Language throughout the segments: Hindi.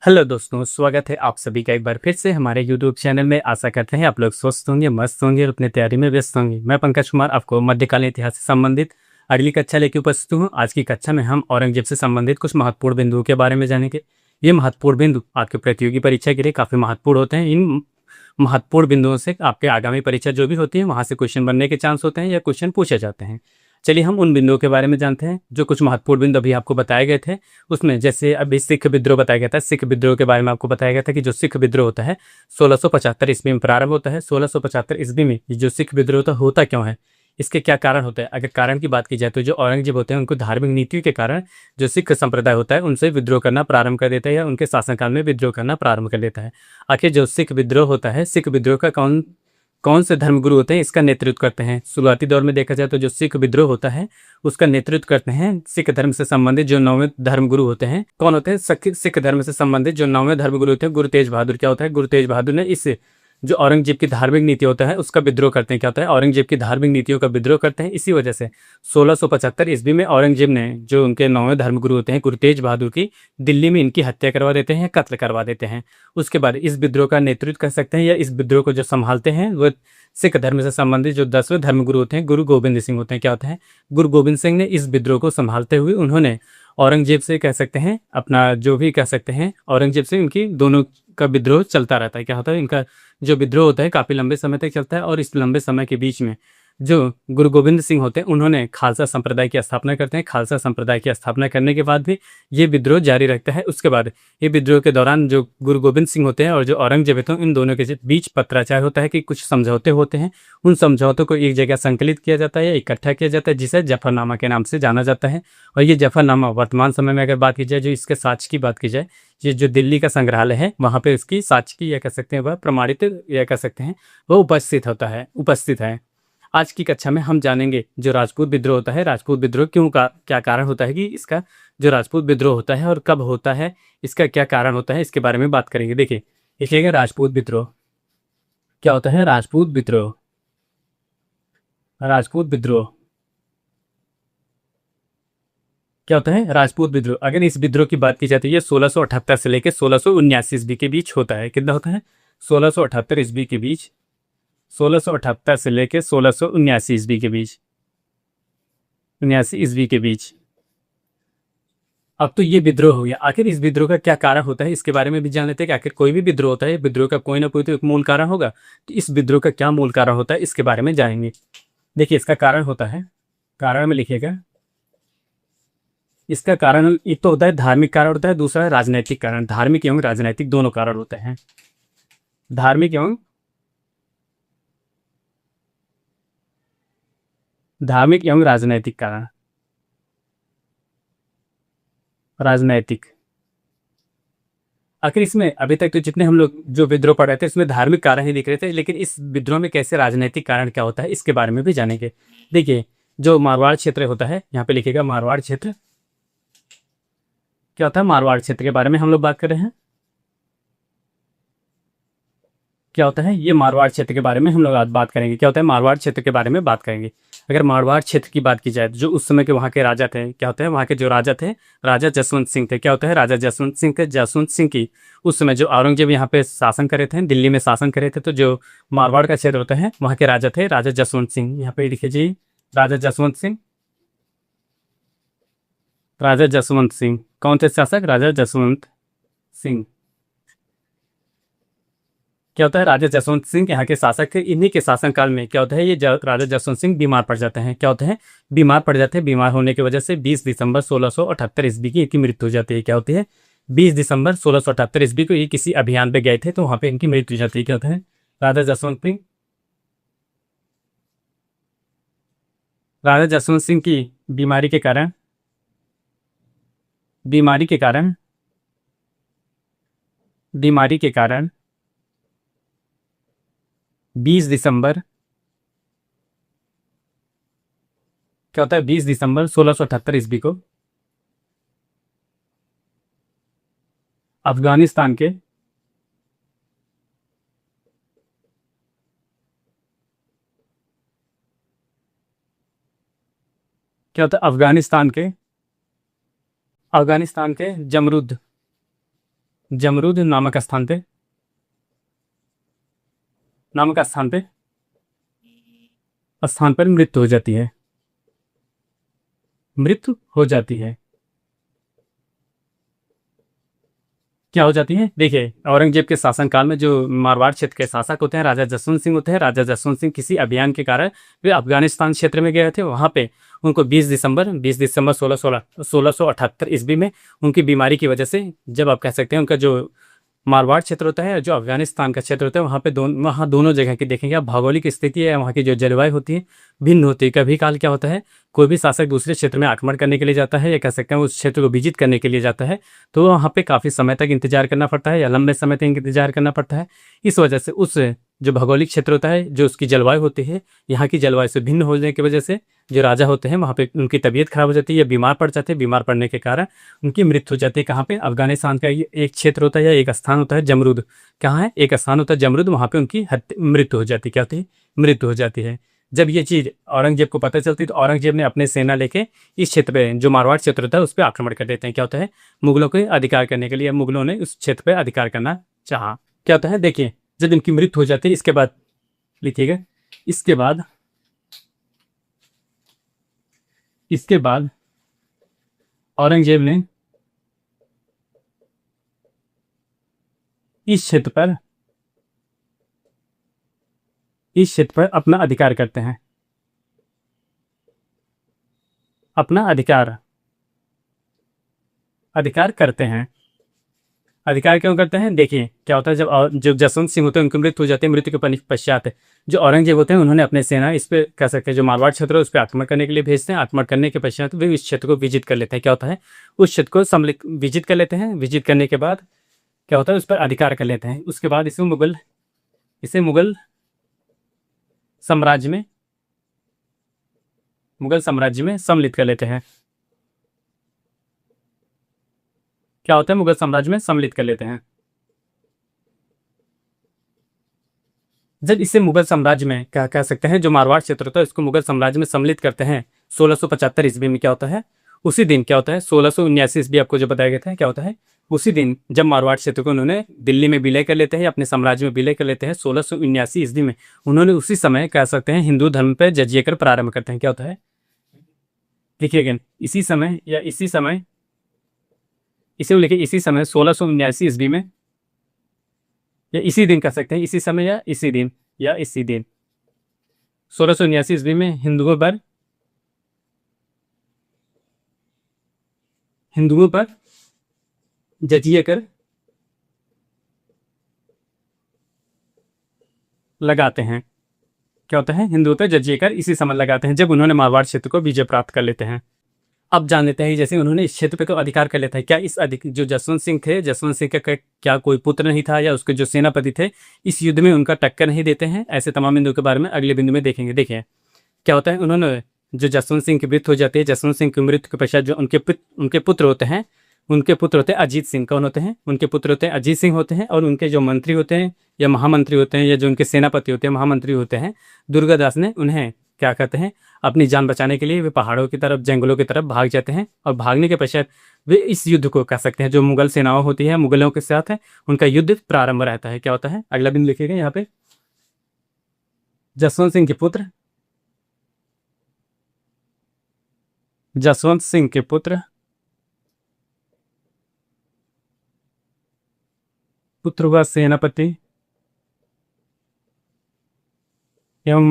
हेलो दोस्तों, स्वागत है आप सभी का एक बार फिर से हमारे यूट्यूब चैनल में। आशा करते हैं आप लोग स्वस्थ होंगे, मस्त होंगे और अपनी तैयारी में व्यस्त होंगे। मैं पंकज कुमार आपको मध्यकालीन इतिहास से संबंधित अगली कक्षा लेके उपस्थित हूँ। आज की कक्षा में हम औरंगजेब से संबंधित कुछ महत्वपूर्ण बिंदुओं के बारे में जानेंगे। ये महत्वपूर्ण बिंदु आपके प्रतियोगी परीक्षा के लिए काफ़ी महत्वपूर्ण होते हैं। इन महत्वपूर्ण बिंदुओं से आपके आगामी परीक्षा जो भी होती है वहाँ से क्वेश्चन बनने के चांस होते हैं या क्वेश्चन पूछे जाते हैं। चलिए हम उन बिंदुओं के बारे में जानते हैं जो कुछ महत्वपूर्ण बिंदु अभी आपको बताए गए थे। उसमें जैसे अभी सिख विद्रोह बताया गया था। सिख विद्रोह के बारे में आपको बताया गया था कि जो सिख विद्रोह होता है 1675 ईस्वी में प्रारंभ होता है। 1675 ईस्वी में ये जो सिख विद्रोह होता क्यों है, इसके क्या कारण होते हैं। अगर कारण की बात की जाए तो जो औरंगजेब होते हैं उनको धार्मिक नीतियों के कारण जो सिख संप्रदाय होता है उनसे विद्रोह करना प्रारंभ कर देता है या उनके शासनकाल में विद्रोह करना प्रारंभ कर देता है। आखिर जो सिख विद्रोह होता है, सिख विद्रोह का कौन कौन से धर्मगुरु होते हैं इसका नेतृत्व करते हैं। शुरुआती दौर में देखा जाए तो जो सिख विद्रोह होता है उसका नेतृत्व करते हैं सिख धर्म से संबंधित जो नौवें धर्मगुरु होते हैं। कौन होते हैं? सिख धर्म से संबंधित जो नौवें धर्मगुरु होते हैं गुरु तेज बहादुर। क्या होता है? गुरु तेज बहादुर ने इस जो औरंगजेब की धार्मिक नीति होता है उसका विद्रोह करते हैं। क्या होता है? औरंगजेब की धार्मिक नीतियों का विद्रोह करते हैं। इसी वजह से 1675 ईस्वी में औरंगजेब ने जो उनके नौवें धर्मगुरु होते हैं गुरु तेज बहादुर की दिल्ली में इनकी हत्या करवा देते हैं, कत्ल करवा देते हैं। उसके बाद इस विद्रोह का नेतृत्व कर सकते हैं या इस विद्रोह को जो संभालते हैं वो सिख धर्म से संबंधित जो 10वें धर्मगुरु होते हैं गुरु गोविंद सिंह होते हैं। क्या होते हैं? गुरु गोविंद सिंह ने इस विद्रोह को संभालते हुए उन्होंने औरंगजेब से कह सकते हैं अपना जो भी कह सकते हैं औरंगजेब से उनकी दोनों का विद्रोह चलता रहता है। क्या होता है? इनका जो विद्रोह होता है काफ़ी लंबे समय तक चलता है और इस लंबे समय के बीच में जो गुरु गोविंद सिंह होते हैं उन्होंने खालसा संप्रदाय की स्थापना करते हैं। खालसा संप्रदाय की स्थापना करने के बाद भी ये विद्रोह जारी रखता है। उसके बाद ये विद्रोह के दौरान जो गुरु गोविंद सिंह होते हैं और जो औरंगजेब होते हैं इन दोनों के बीच पत्राचार होता है कि कुछ समझौते होते हैं। उन समझौतों को एक जगह संकलित किया जाता है या इकट्ठा किया जाता है जिसे जफरनामा के नाम से जाना जाता है। और ये जफरनामा वर्तमान समय में अगर बात की जाए, जो इसके साक्ष्य की बात की जाए, ये जो दिल्ली का संग्रहालय है वहाँ पे इसकी साक्ष्य की या कह सकते हैं वह प्रमाणित या कह सकते हैं वह उपस्थित है। आज की कक्षा में हम जानेंगे जो राजपूत विद्रोह होता है, राजपूत विद्रोह क्यों का क्या कारण होता है कि इसका जो राजपूत विद्रोह होता है और कब होता है, इसका क्या कारण होता है, इसके बारे में बात करेंगे। देखिए लिखिएगा राजपूत विद्रोह। क्या होता है? राजपूत विद्रोह। राजपूत विद्रोह क्या होता है? राजपूत विद्रोह। अगर इस विद्रोह की बात की जाए तो ये 1678 से लेकर 1679 ईस्वी के बीच होता है। कितना होता है? 1678 ईस्वी के बीच, 1678 से लेकर 1679 ईस्वी के बीच, 79 ईस्वी के बीच। अब तो ये विद्रोह हो गया। आखिर इस विद्रोह का क्या कारण होता है इसके बारे में भी जान लेते हैं कि आखिर कोई भी विद्रोह होता है विद्रोह का कोई ना कोई तो एक मूल कारण होगा। तो इस विद्रोह का क्या मूल कारण होता है इसके बारे में जानेंगे। देखिए इसका कारण होता है, कारण में लिखिएगा, इसका कारण एक तो होता है धार्मिक कारण होता है, दूसरा है राजनैतिक कारण। धार्मिक एवं राजनैतिक दोनों कारण होते हैं। धार्मिक एवं राजनैतिक कारण। राजनैतिक। आखिर इसमें अभी तक तो जितने हम लोग जो विद्रोह पढ़ रहे थे इसमें धार्मिक कारण ही दिख रहे थे, लेकिन इस विद्रोह में कैसे राजनैतिक कारण क्या होता है इसके बारे में भी जानेंगे। देखिए जो मारवाड़ क्षेत्र होता है, यहाँ पे लिखिएगा मारवाड़ क्षेत्र। क्या होता है? मारवाड़ क्षेत्र के बारे में हम लोग बात कर रहे हैं। क्या होता है? ये मारवाड़ क्षेत्र के बारे में हम लोग आज बात करेंगे। क्या होता है? मारवाड़ क्षेत्र के बारे में बात करेंगे। अगर मारवाड़ क्षेत्र की बात की जाए तो जो उस समय के वहाँ के राजा थे, क्या होता है? वहाँ के जो राजा थे राजा जसवंत सिंह थे। क्या होता है? राजा जसवंत सिंह थे। जसवंत सिंह की उस समय जो औरंगजेब यहाँ पे शासन करे थे, दिल्ली में शासन करे थे, तो जो मारवाड़ का क्षेत्र होता है वहाँ के राजा थे राजा जसवंत सिंह। यहाँ पे लिखिए जी राजा जसवंत सिंह। राजा जसवंत सिंह कौन थे शासक? राजा जसवंत सिंह। क्या होता है? राजा जसवंत सिंह यहाँ के शासक थे। इन्हीं के शासनकाल में क्या होता है ये राजा जसवंत सिंह बीमार पड़ जाते हैं। क्या होते हैं? बीमार पड़ जाते हैं। बीमार होने की वजह से 20 दिसंबर 1678 ईस्वी की इनकी मृत्यु हो जाती है। क्या होती है? 20 दिसंबर 1678 ईस्वी को ये किसी अभियान पे गए थे तो वहाँ पे इनकी मृत्यु हो जाती है। क्या होता है? राजा जसवंत सिंह, राजा जसवंत सिंह की बीमारी के कारण, बीमारी के कारण, बीमारी के कारण 20 दिसंबर, क्या होता है? 20 दिसंबर 1678 ईस्वी को अफगानिस्तान के, क्या होता है? अफगानिस्तान के, अफगानिस्तान के जमरुद, जमरूद नामक स्थान पे, नामक स्थान पर मृत्यु हो जाती है, मृत्यु हो जाती है। क्या हो जाती है? देखिए, औरंगजेब के शासनकाल में जो मारवाड़ क्षेत्र के शासक होते हैं राजा जसवंत सिंह होते हैं। राजा जसवंत सिंह किसी अभियान के कारण वे अफगानिस्तान क्षेत्र में गए थे। वहाँ पे उनको 20 दिसंबर 1678 ईस्वी में उनकी बीमारी की वजह से, जब आप कह सकते हैं उनका जो मारवाड़ क्षेत्र होता है, जो अफगानिस्तान का क्षेत्र होता है, वहाँ दोनों जगह की देखेंगे आप, भौगोलिक स्थिति है, वहाँ की जो जलवायु होती है भिन्न होती है। कभी काल क्या होता है, कोई भी शासक दूसरे क्षेत्र में आक्रमण करने के लिए जाता है, या कह सकते हैं उस क्षेत्र को विजिट करने के लिए जाता है, तो वहाँ पे काफ़ी समय तक इंतजार करना पड़ता है, या लंबे समय तक इंतजार करना पड़ता है। इस वजह से उस जो भौगोलिक क्षेत्र होता है, जो उसकी जलवायु होती है, यहाँ की जलवायु से भिन्न होने की वजह से जो राजा होते हैं वहाँ पे उनकी तबीयत खराब हो जाती है, या बीमार पड़ जाते हैं। बीमार पड़ने के कारण उनकी मृत्यु हो जाती है। कहाँ पे? अफगानिस्तान का एक क्षेत्र होता है या एक स्थान होता है जमरूद। कहाँ है? एक स्थान होता है जमरूद, वहाँ पे उनकी मृत्यु हो जाती है। क्या होती है? मृत्यु हो जाती है। जब ये चीज़ औरंगजेब को पता चलती है तो औरंगजेब ने अपने सेना लेके इस क्षेत्र पे, जो मारवाड़ क्षेत्र होता है, उस पर आक्रमण कर देते हैं। क्या होता है? मुगलों के अधिकार करने के लिए मुगलों ने उस क्षेत्र पे अधिकार करना चाहा। क्या होता है? देखिए, जब इनकी मृत्यु हो जाती है, इसके बाद लिखिएगा, इसके बाद औरंगजेब ने इस क्षेत्र पर अपना अधिकार करते हैं। अपना अधिकार करते हैं। अधिकार क्यों करते हैं? देखिए, क्या होता है, जब जसवंत सिंह होते हैं उनकी मृत्यु हो जाती है, मृत्यु के पश्चात जो औरंगजेब होते हैं उन्होंने अपने सेना इस पे, कह सकते हैं जो मारवाड़ क्षेत्र है उस पर आक्रमण करने के लिए भेजते हैं। आक्रमण करने के पश्चात वे इस क्षेत्र को विजिट कर लेते हैं। क्या होता है? उस क्षेत्र को सम्मिलित विजिट कर लेते हैं। विजिट करने के बाद क्या होता है, उस पर अधिकार कर लेते हैं। उसके बाद इसे साम्राज्य में मुगल साम्राज्य में सम्मिलित कर लेते हैं। क्या होता है? मुगल साम्राज्य में सम्मिलित कर लेते हैं। जब इसे मुगल साम्राज्य में, क्या कह सकते हैं, जो मारवाड़ क्षेत्र होता है इसको मुगल साम्राज्य में सम्मिलित करते हैं 1675 ईस्वी में, क्या होता है, उसी दिन क्या होता है, 1679 ईस्वी आपको जो बताया गया था, क्या होता है, उसी दिन जब मारवाड़ क्षेत्र को उन्होंने दिल्ली में विलय कर लेते हैं, अपने साम्राज्य में विलय कर लेते हैं 1679 ईस्वी में, उन्होंने उसी समय, कह सकते हैं, हिंदू धर्म पर जजिया कर प्रारंभ करते हैं। क्या होता है? देखिए अगेन, इसी समय या इसी समय, इसे लेके इसी समय 1679 ईस्वी में, या इसी दिन कह सकते हैं, इसी समय या इसी दिन 1679 ईस्वी में हिंदुओं पर जजिया कर लगाते हैं। क्या होता है? हिंदुओं पर जजिया कर इसी समय लगाते हैं जब उन्होंने मारवाड़ क्षेत्र को विजय प्राप्त कर लेते हैं। अब जान लेते हैं, जैसे उन्होंने इस क्षेत्र पे तो अधिकार कर लेता है, क्या इस जो जसवंत सिंह थे, जसवंत सिंह का क्या कोई पुत्र नहीं था, या उसके जो सेनापति थे इस युद्ध में उनका टक्कर नहीं देते हैं? ऐसे तमाम बिंदु के बारे में अगले बिंदु में देखेंगे। देखिए क्या होता है, उन्होंने जो जसवंत सिंह की मृत्यु हो जाती है, जसवंत सिंह की मृत्यु के पश्चात जो उनके पुत्र होते हैं, अजीत सिंह। कौन होते हैं? उनके पुत्र होते हैं अजीत सिंह होते हैं। और उनके जो मंत्री होते हैं या महामंत्री होते हैं, या जो उनके सेनापति होते हैं, महामंत्री होते हैं, दुर्गादास ने उन्हें क्या कहते हैं, अपनी जान बचाने के लिए वे पहाड़ों की तरफ, जंगलों की तरफ भाग जाते हैं। और भागने के पश्चात वे इस युद्ध को, कह सकते हैं, जो मुगल सेनाओं होती है, मुगलों के साथ है, उनका युद्ध प्रारंभ रहता है। क्या होता है? अगला बिंदु लिखिएगा यहाँ पे, जसवंत सिंह के पुत्र व सेनापति एवं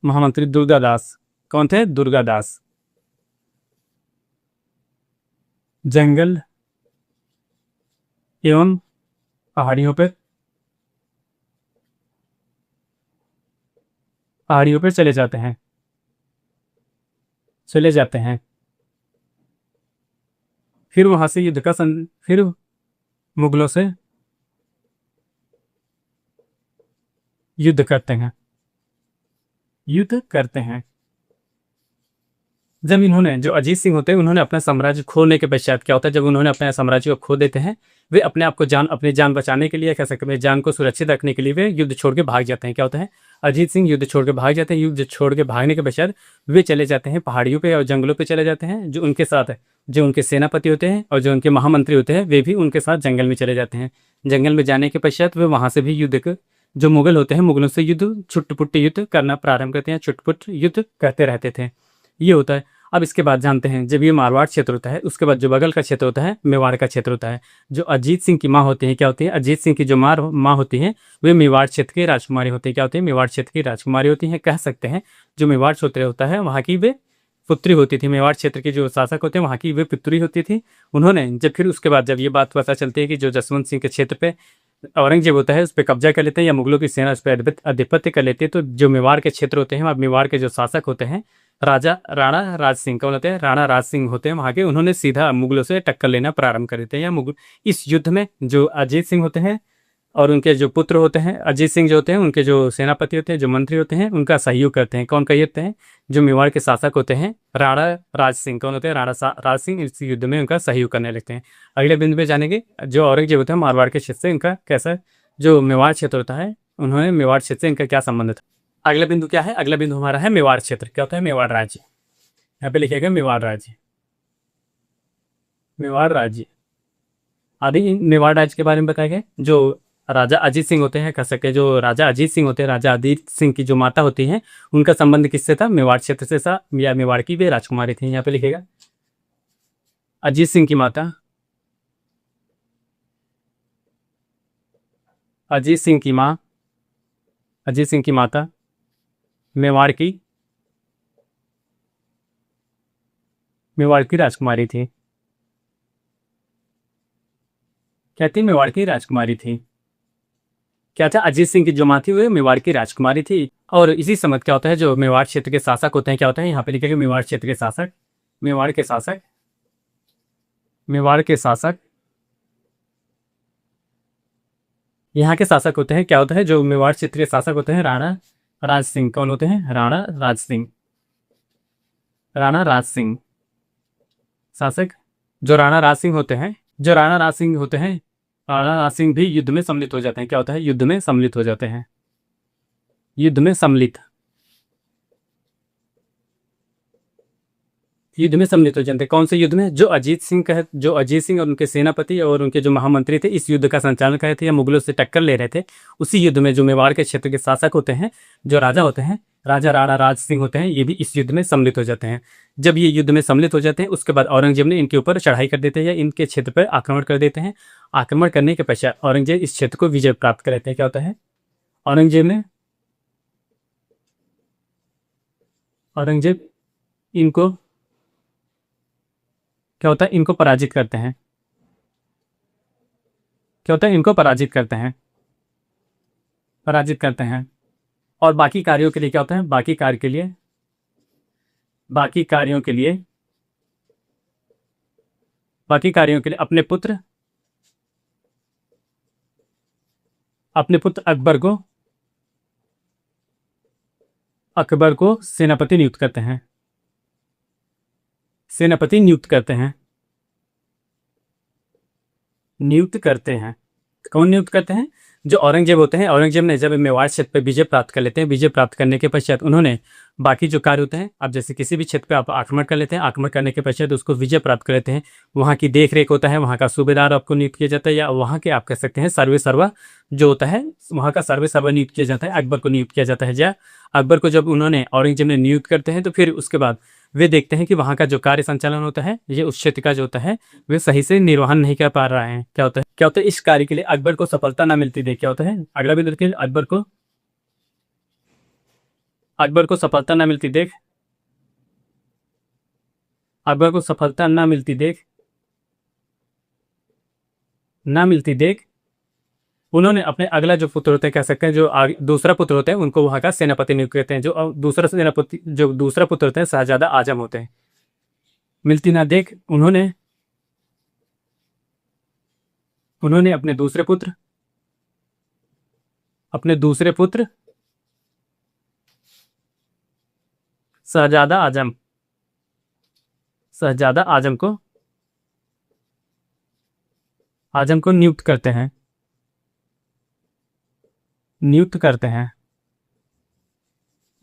महामंत्री दुर्गादास। कौन थे? दुर्गादास। जंगल एवं पहाड़ियों पर चले जाते हैं। फिर वहां से फिर मुगलों से युद्ध करते हैं। जब इन्होंने जो अजीत सिंह होते हैं उन्होंने अपना साम्राज्य खोने के पश्चात क्या होता है, जब उन्होंने अपने साम्राज्य को खो देते हैं, वे अपने आप को अपनी जान बचाने के लिए, कह सकते हैं जान को सुरक्षित रखने के लिए वे युद्ध छोड़ के भाग जाते हैं। क्या होता है, अजीत सिंह युद्ध छोड़ के भाग जाते हैं। युद्ध छोड़ के भागने के पश्चात वे चले जाते हैं पहाड़ियों पे और जंगलों पे चले जाते हैं। जो उनके साथ जो उनके सेनापति होते हैं और जो उनके महामंत्री होते हैं वे भी उनके साथ जंगल में चले जाते हैं। जंगल में जाने के पश्चात वे वहां से भी जो मुगल होते हैं मुगलों से छुटपुट युद्ध करना प्रारंभ करते हैं, छुटपुट युद्ध करते रहते थे। ये होता है। अब इसके बाद जानते हैं, जब ये मारवाड़ क्षेत्र होता है उसके बाद जो बगल का क्षेत्र होता है मेवाड़ का क्षेत्र होता है। जो अजीत सिंह की माँ होती है, क्या होती है, अजीत सिंह की जो माँ होती है वे मेवाड़ क्षेत्र की राजकुमारी होती है। क्या होती है, मेवाड़ क्षेत्र की राजकुमारी होती है। कह सकते हैं जो मेवाड़ क्षेत्र होता है वहाँ की वे पुत्री होती थी। मेवाड़ क्षेत्र के जो शासक होते हैं वहाँ की वे पुत्री होती थी। उन्होंने जब फिर उसके बाद जब ये बात पता चलती है कि जो जसवंत सिंह के क्षेत्र पे औरंगजेब होता है उस पर कब्जा कर लेते हैं या मुगलों की सेना उस पर आधिपत्य कर लेती है, तो जो मेवाड़ के क्षेत्र होते हैं, मेवाड़ के जो शासक होते हैं राजा राणा राज सिंह, कौन होते हैं, राणा राज सिंह होते हैं वहाँ के, उन्होंने सीधा मुगलों से टक्कर लेना प्रारंभ कर देते हैं। या मुगल इस युद्ध में जो अजीत सिंह होते हैं और उनके जो पुत्र होते हैं, अजीत सिंह जो होते हैं उनके जो सेनापति होते हैं, जो मंत्री होते हैं, उनका सहयोग करते हैं। कौन करते हैं, जो मेवाड़ के शासक होते हैं राणा राज सिंह, कौन होते हैं, राज सिंह, इस युद्ध में उनका सहयोग करने लगते हैं। अगले बिंदु पे जानेंगे जो औरंगजेब होते हैं मारवाड़ के क्षेत्र से इनका कैसा, जो मेवाड़ क्षेत्र होता है उन्होंने मेवाड़ क्षेत्र से इनका क्या संबंध था। अगला बिंदु क्या है, अगला बिंदु हमारा है मेवाड़ क्षेत्र। क्या होता है, मेवाड़ राज्य। यहाँ पे लिखेगा मेवाड़ राज्य, मेवाड़ राज्य आदि। मेवाड़ राज्य के बारे में बताया गया। जो राजा अजीत सिंह होते हैं, कह सकते हैं जो राजा अजीत सिंह होते हैं, राजा अजीत सिंह की जो माता होती हैं उनका संबंध किससे था, मेवाड़ क्षेत्र से था, या मेवाड़ की वे राजकुमारी थी। यहाँ पे लिखेगा अजीत सिंह की माता, अजीत सिंह की माँ, अजीत सिंह की माता मेवाड़ की राजकुमारी थी। क्या थी, मेवाड़ की राजकुमारी थी। क्या था, अजीत सिंह की जो माँ थी वो मेवाड़ की राजकुमारी थी। और इसी समय क्या होता है, जो मेवाड़ क्षेत्र के शासक होते हैं, क्या होता है, यहाँ पे लिखेगा मेवाड़ क्षेत्र के शासक, मेवाड़ के शासक, मेवाड़ के शासक, यहाँ के शासक होते हैं। क्या होता है, जो मेवाड़ क्षेत्र के शासक होते हैं राणा राज सिंह। कौन होते हैं, राणा राज सिंह, राणा राज सिंह शासक। जो राणा राज सिंह होते हैं, जो राणा राज सिंह होते हैं, राणा राज सिंह भी युद्ध में सम्मिलित हो जाते हैं। क्या होता है, युद्ध में सम्मिलित हो जाते हैं, युद्ध में सम्मिलित, युद्ध में सम्मिलित हो जाते हैं। कौन से युद्ध में, जो अजीत सिंह का, जो अजीत सिंह और उनके सेनापति और उनके जो महामंत्री थे इस युद्ध का संचालन कर रहे थे या मुगलों से टक्कर ले रहे थे, उसी युद्ध में जो मेवाड़ के क्षेत्र के शासक होते हैं, जो राजा होते हैं, राजा राणा राज सिंह होते हैं, ये भी इस युद्ध में सम्मिलित हो जाते हैं। जब ये युद्ध में सम्मिलित हो जाते हैं उसके बाद औरंगजेब ने इनके ऊपर चढ़ाई कर देते हैं या इनके क्षेत्र पर आक्रमण कर देते हैं। आक्रमण करने के पश्चात औरंगजेब इस क्षेत्र को विजय प्राप्त कर लेते हैं। क्या होता है, औरंगजेब इनको, क्या होता है, इनको पराजित करते हैं। क्या होता है, इनको पराजित करते हैं, पराजित करते हैं। और बाकी कार्यों के लिए क्या होता है, बाकी कार्य के लिए, बाकी कार्यों के लिए, बाकी कार्यों के लिए अपने पुत्र अकबर को सेनापति नियुक्त करते हैं, सेनापति नियुक्त करते हैं, नियुक्त करते हैं। कौन नियुक्त करते हैं, जो औरंगजेब होते हैं। औरंगजेब ने जब मेवाड़ क्षेत्र पर विजय प्राप्त कर लेते हैं, विजय प्राप्त करने के पश्चात उन्होंने बाकी जो कार्य होते हैं, अब जैसे किसी भी क्षेत्र पे आप आक्रमण कर लेते हैं, आक्रमण करने के पश्चात उसको विजय प्राप्त कर लेते हैं, वहाँ की देख रेख होता है, वहाँ का सूबेदार आपको नियुक्त किया जाता है, या वहाँ के आप कह सकते हैं सर्वे सर्वा जो होता है, वहाँ का सर्वे सर्वा नियुक्त किया जाता है, अकबर को नियुक्त किया जाता है। या अकबर को जब उन्होंने औरंगजेब ने नियुक्त करते हैं तो फिर उसके बाद वे देखते हैं कि वहाँ का जो कार्य संचालन होता है, ये उस क्षेत्र का जो होता है वे सही से निर्वहन नहीं कर पा रहे हैं। क्या होता है, क्या होता है, इस कार्य के लिए अकबर को सफलता ना मिलती देख क्या होता है, अगला भी देखिए, अकबर को सफलता ना मिलती देख, अकबर को सफलता ना मिलती देख, ना मिलती देख उन्होंने अपने अगला जो पुत्र होते हैं, कह सकते हैं जो दूसरा पुत्र होते हैं, उनको वहाँ का सेनापति नियुक्त करते हैं। जो दूसरा सेनापति, जो दूसरा पुत्र होते हैं शाहजादा आजम होते हैं। मिलती ना देख उन्होंने अपने दूसरे पुत्र, शहजादा आजम, शहजादा आजम को नियुक्त करते हैं।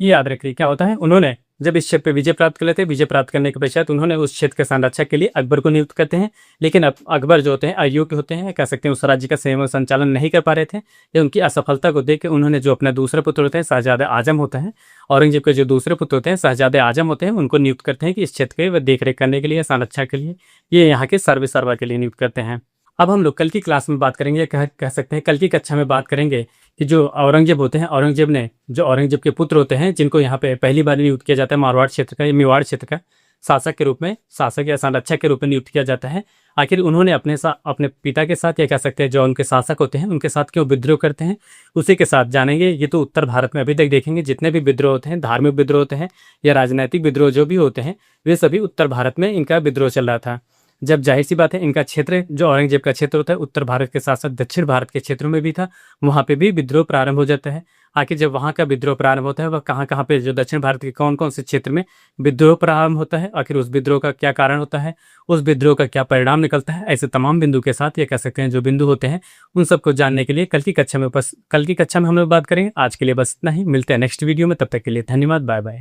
ये याद रखिए क्या होता है, उन्होंने जब इस क्षेत्र पे विजय प्राप्त कर लेते हैं, विजय प्राप्त करने के पश्चात उन्होंने उस क्षेत्र के संरक्षक के लिए अकबर को नियुक्त करते हैं। लेकिन अब अकबर जो होते हैं अयोग्य होते हैं, कह सकते हैं उस राज्य का संचालन नहीं कर पा रहे थे। या उनकी असफलता को देख के उन्होंने जो अपना दूसरा पुत्र होते हैं शहजादा आजम होता है, औरंगजेब के जो दूसरे पुत्र होते हैं शहजादे आजम होते हैं, उनको नियुक्त करते हैं कि इस क्षेत्र के देख रेख करने के लिए, संरक्षा के लिए, ये यहाँ के सर्वे सर्वा के लिए नियुक्त करते हैं। अब हम लोग कल की क्लास में बात करेंगे, कह सकते हैं कल की कक्षा में बात करेंगे कि जो औरंगजेब होते हैं, औरंगजेब ने जो औरंगजेब के पुत्र होते हैं जिनको यहाँ पे पहली बार नियुक्त किया जाता है मारवाड़ क्षेत्र का, मेवाड़ क्षेत्र का शासक के रूप में, शासक या संरक्षक के रूप में नियुक्त किया जाता है। आखिर उन्होंने अपने पिता के साथ, या कह सकते हैं जो उनके शासक होते हैं उनके साथ क्यों विद्रोह करते हैं, उसी के साथ जानेंगे। ये तो उत्तर भारत में अभी तक देखेंगे जितने भी विद्रोह होते हैं, धार्मिक विद्रोह होते हैं या राजनैतिक विद्रोह जो भी होते हैं, वे सभी उत्तर भारत में इनका विद्रोह चल रहा था। जब जाहिर सी बात है इनका क्षेत्र जो औरंगजेब का क्षेत्र होता है उत्तर भारत के साथ साथ दक्षिण भारत के क्षेत्रों में भी था, वहाँ पे भी विद्रोह प्रारंभ हो जाता है। आखिर जब वहाँ का विद्रोह प्रारंभ होता है वह कहाँ पे, जो दक्षिण भारत के कौन कौन से क्षेत्र में विद्रोह प्रारंभ होता है, आखिर उस विद्रोह का क्या कारण होता है, उस विद्रोह का क्या परिणाम निकलता है, ऐसे तमाम बिंदु के साथ, ये कह सकते हैं जो बिंदु होते हैं उन सबको जानने के लिए कल की कक्षा में हम लोग बात करेंगे। आज के लिए बस इतना ही, मिलते हैं नेक्स्ट वीडियो में, तब तक के लिए धन्यवाद, बाय बाय।